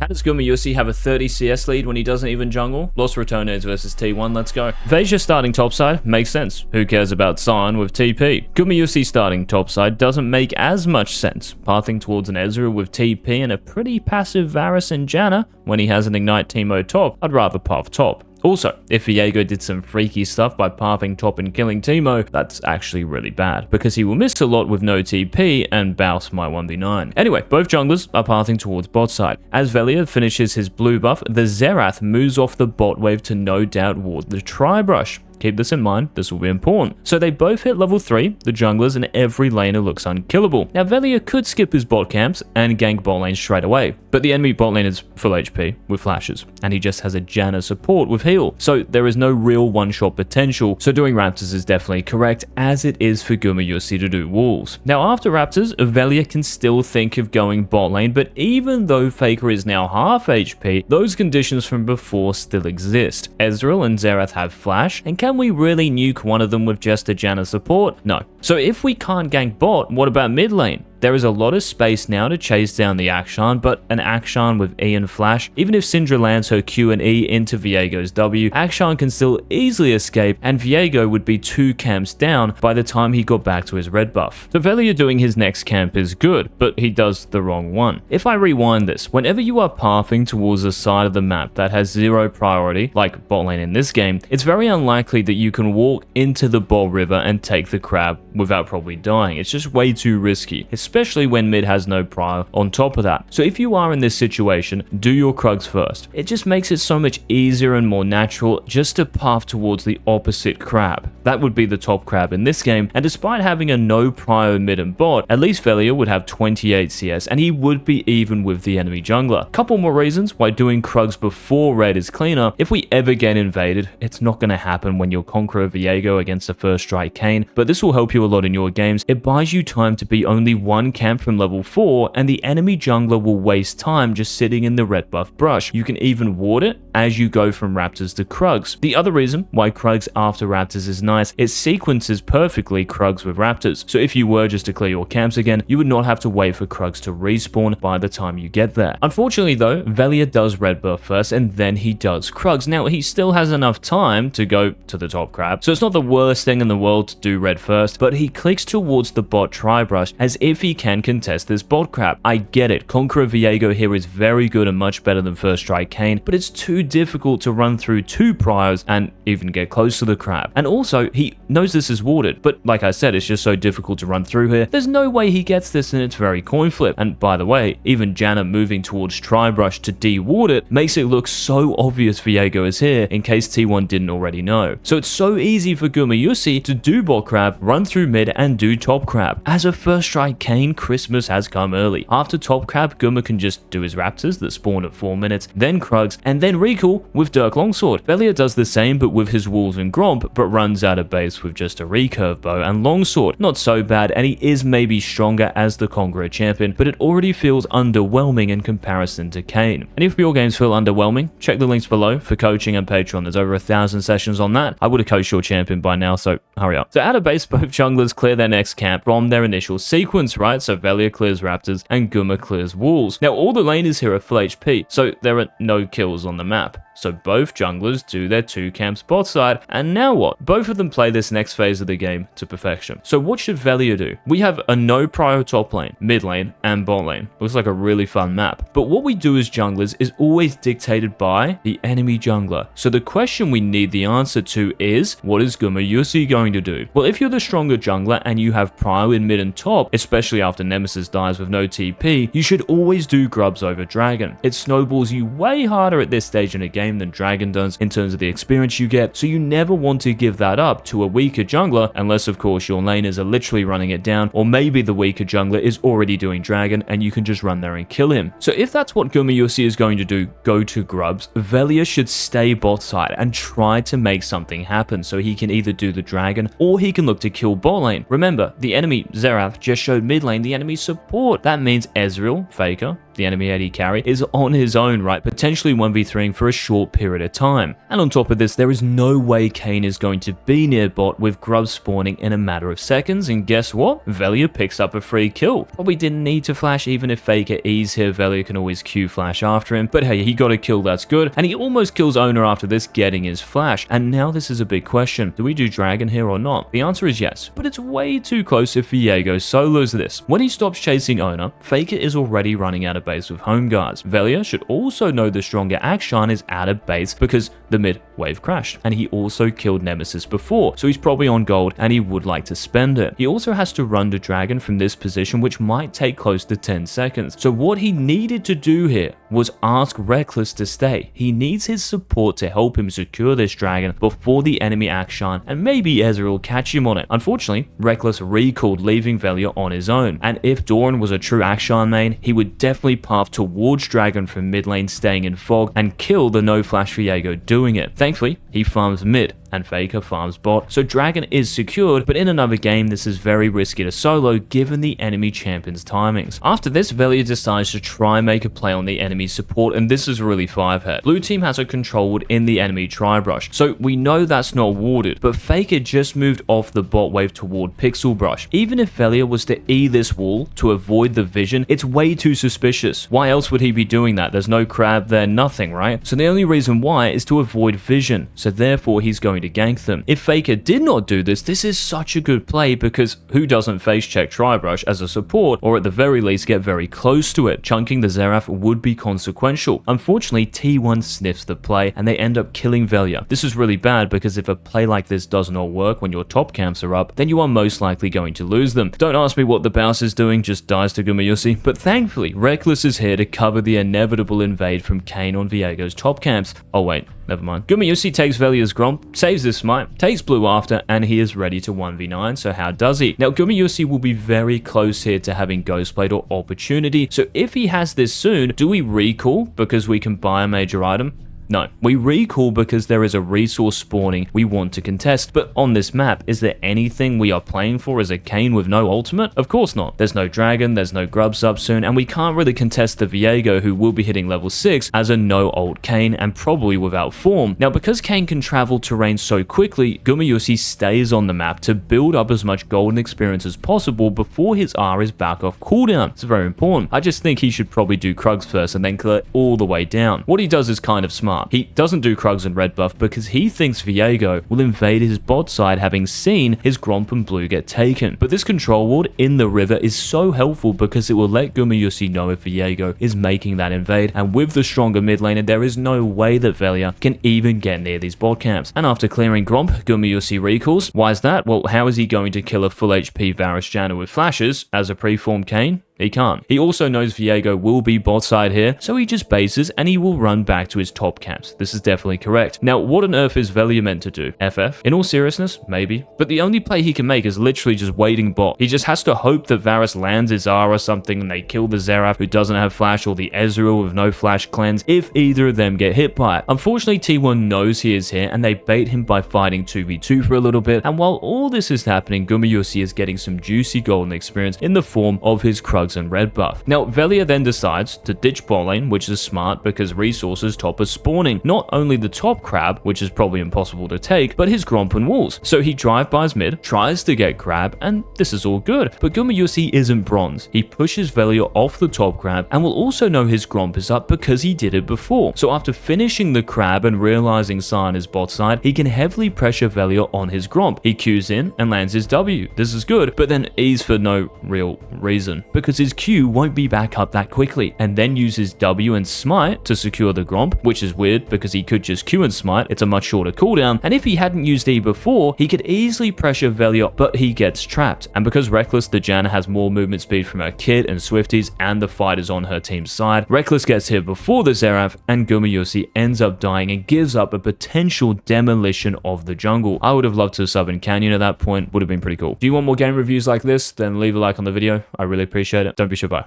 Does Gumayusi have a 30 CS lead when he doesn't even jungle? Lost Ratones versus T1, let's go. Velja starting topside makes sense. Who cares about Sion with TP? Gumayusi starting topside doesn't make as much sense. Pathing towards an Ezreal with TP and a pretty passive Varus and Janna when he has an Ignite Teemo top, I'd rather path top. Also, if Viego did some freaky stuff by pathing top and killing Teemo, that's actually really bad, because he will miss a lot with no TP and baus my 1v9. Anyway, both junglers are pathing towards bot side. As velja finishes his blue buff, the Xerath moves off the bot wave to no doubt ward the Tri-Brush. Keep this in mind, this will be important. So they both hit level 3, the junglers, and every laner looks unkillable. Now velja could skip his bot camps and gank bot lane straight away, but the enemy bot lane is full HP with flashes, and he just has a Janna support with heal, so there is no real one-shot potential, so doing Raptors is definitely correct, as it is for Gumayusi to do walls. Now after Raptors, velja can still think of going bot lane, but even though Faker is now half HP, those conditions from before still exist. Ezreal and Xerath have flash, and can we really nuke one of them with just a Janna support? No. So if we can't gank bot, what about mid lane? There is a lot of space now to chase down the Akshan, but an Akshan with E and flash, even if Syndra lands her Q and E into Viego's W, Akshan can still easily escape, and Viego would be 2 camps down by the time he got back to his red buff. So velja doing his next camp is good, but he does the wrong one. If I rewind this, whenever you are pathing towards a side of the map that has 0 priority, like bot lane in this game, it's very unlikely that you can walk into the bot river and take the crab without probably dying. It's just way too risky, especially when mid has no prior on top of that. So if you are in this situation, do your Krugs first. It just makes it so much easier and more natural just to path towards the opposite crab. That would be the top crab in this game, and despite having a no prior mid and bot, at least velja would have 28 CS and he would be even with the enemy jungler. Couple more reasons why doing Krugs before red is cleaner. If we ever get invaded, it's not going to happen when you're Conqueror Viego against a first strike Kayn, but this will help you a lot in your games. It buys you time to be only one camp from level 4, and the enemy jungler will waste time just sitting in the red buff brush. You can even ward it as you go from Raptors to Krugs. The other reason why Krugs after Raptors is nice, it sequences perfectly Krugs with Raptors. So if you were just to clear your camps again, you would not have to wait for Krugs to respawn by the time you get there. Unfortunately though, velja does red buff first and then he does Krugs. Now he still has enough time to go to the top crab, so it's not the worst thing in the world to do red first, but he clicks towards the bot Tri-Brush as if he can contest this bot crab. I get it, Conqueror Viego here is very good and much better than first strike Kayn, but it's too difficult to run through 2 priors and even get close to the crab. And also, he knows this is warded, but like I said, it's just so difficult to run through here. There's no way he gets this, and it's very coin flip. And by the way, even Janna moving towards Tri-Brush to de-ward it makes it look so obvious Viego is here, in case T1 didn't already know. So it's so easy for Gumayusi to do bot crab, run through mid, and do top crab. As a first strike Kayn, Christmas has come early. After top crab, Guma can just do his Raptors that spawn at 4 minutes, then Krugs, and then recall with Dirk Longsword. velja does the same but with his Wolves and Gromp, but runs out of base with just a recurve bow and Longsword. Not so bad, and he is maybe stronger as the Conqueror champion, but it already feels underwhelming in comparison to Kayn. And if your games feel underwhelming, check the links below for coaching and Patreon. There's over 1,000 sessions on that. I would have coached your champion by now, so hurry up. So out of base, both junglers clear their next camp from their initial sequence, right? So velja clears Raptors and Guma clears Wolves. Now all the laners here are full HP, so there are no kills on the map. So both junglers do their 2 camps bot side, and now what? Both of them play this next phase of the game to perfection. So what should velja do? We have a no prior top lane, mid lane, and bot lane. Looks like a really fun map. But what we do as junglers is always dictated by the enemy jungler. So the question we need the answer to is, what is Gumayusi going to do? Well, if you're the stronger jungler and you have prior in mid and top, especially after Nemesis dies with no TP, you should always do Grubs over Dragon. It snowballs you way harder at this stage in a game than Dragon does in terms of the experience you get, so you never want to give that up to a weaker jungler, unless of course your laners are literally running it down, or maybe the weaker jungler is already doing Dragon and you can just run there and kill him. So if that's what Gumayusi is going to do, go to Grubs, velja should stay bot side and try to make something happen so he can either do the Dragon or he can look to kill bot lane. Remember, the enemy Xerath just showed mid lane lane, the enemy support. That means Ezreal, Faker, the enemy AD carry, is on his own, right? Potentially 1v3ing for a short period of time. And on top of this, there is no way Kayn is going to be near bot with Grubs spawning in a matter of seconds. And guess what? Velja picks up a free kill. Probably didn't need to flash, even if Faker Eagz here. Velja can always Q flash after him. But hey, he got a kill, that's good. And he almost kills Owner after this, getting his flash. And now this is a big question. Do we do Dragon here or not? The answer is yes, but it's way too close if Viego solos this. When he stops chasing Owner, Faker is already running out of base with home guards. Velja should also know the stronger Akshan is out of base because the mid wave crashed, and he also killed Nemesis before, so he's probably on gold and he would like to spend it. He also has to run the dragon from this position, which might take close to 10 seconds. So what he needed to do here was ask Reckless to stay. He needs his support to help him secure this dragon before the enemy Akshan and maybe Ezreal will catch him on it. Unfortunately, Reckless recalled, leaving Velja on his own, and if Doran was a true Akshan main, he would definitely path towards dragon from mid lane, staying in fog, and kill the no flash Viego doing it. Thankfully, he farms mid and Faker farms bot, so dragon is secured, but in another game this is very risky to solo given the enemy champion's timings. After this, Velja decides to try and make a play on the enemy support, and this is really 5-head. Blue team has a control ward in the enemy tri-brush, so we know that's not warded, but Faker just moved off the bot wave toward pixel brush. Even if Velja was to E this wall to avoid the vision, it's way too suspicious. Why else would he be doing that? There's no crab there, nothing, right? So the only reason why is to avoid vision, so therefore he's going to gank them. If Faker did not do this, this is such a good play because who doesn't face check tri-brush as a support, or at the very least get very close to it? Chunking the Xerath would be consequential. Unfortunately, T1 sniffs the play and they end up killing Velja. This is really bad because if a play like this does not work when your top camps are up, then you are most likely going to lose them. Don't ask me what the baus is doing, just dies to Gumayusi, but thankfully Reckless is here to cover the inevitable invade from Kayn on Viego's top camps. Oh wait, never mind. Gumayusi takes Velja's Gromp, saves his smite, takes blue after, and he is ready to 1v9, so how does he? Now Gumayusi will be very close here to having Ghostblade or Opportunity, so if he has this soon, do we recall because we can buy a major item? No, we recall because there is a resource spawning we want to contest, but on this map, is there anything we are playing for as a Kayn with no ultimate? Of course not. There's no dragon, there's no Grubs up soon, and we can't really contest the Viego, who will be hitting level 6 as a no ult Kayn and probably without form. Now because Kayn can travel terrain so quickly, Gumayusi stays on the map to build up as much golden experience as possible before his R is back off cooldown. It's very important. I just think he should probably do Krugs first and then clear all the way down. What he does is kind of smart. He doesn't do Krugs and red buff because he thinks Viego will invade his bot side, having seen his Gromp and blue get taken. But this control ward in the river is so helpful because it will let Gumayusi know if Viego is making that invade, and with the stronger mid laner, there is no way that Velja can even get near these bot camps. And after clearing Gromp, Gumayusi recalls. Why is that? Well, how is he going to kill a full HP Varus Janna with flashes as a preformed Kayn? He can't. He also knows Viego will be bot side here, so he just bases and he will run back to his top camps. This is definitely correct. Now, what on earth is Velja meant to do? FF? In all seriousness, maybe. But the only play he can make is literally just waiting bot. He just has to hope that Varus lands his R or something and they kill the Xerath who doesn't have flash, or the Ezreal with no flash cleanse if either of them get hit by it. Unfortunately, T1 knows he is here and they bait him by fighting 2v2 for a little bit, and while all this is happening, Gumayusi is getting some juicy golden experience in the form of his Krugs and red buff. Now, Velja then decides to ditch bot lane, which is smart because resources top is spawning. Not only the top crab, which is probably impossible to take, but his Gromp and walls. So he drive-bys mid, tries to get crab, and this is all good. But Gumayusi isn't bronze. He pushes Velja off the top crab and will also know his Gromp is up because he did it before. So after finishing the crab and realizing Sion is bot side, he can heavily pressure Velja on his Gromp. He Qs in and lands his W. This is good, but then E's for no real reason because his Q won't be back up that quickly, and then uses W and Smite to secure the Gromp, which is weird because he could just Q and Smite, it's a much shorter cooldown, and if he hadn't used E before, he could easily pressure Velja, but he gets trapped. And because Reckless the Janna has more movement speed from her kit and Swifties and the fighters on her team's side, Reckless gets hit before the Xerath, and Gumayusi ends up dying and gives up a potential demolition of the jungle. I would have loved to sub in Canyon at that point, would have been pretty cool. Do you want more game reviews like this? Then leave a like on the video, I really appreciate it. Don't be sure. Bye.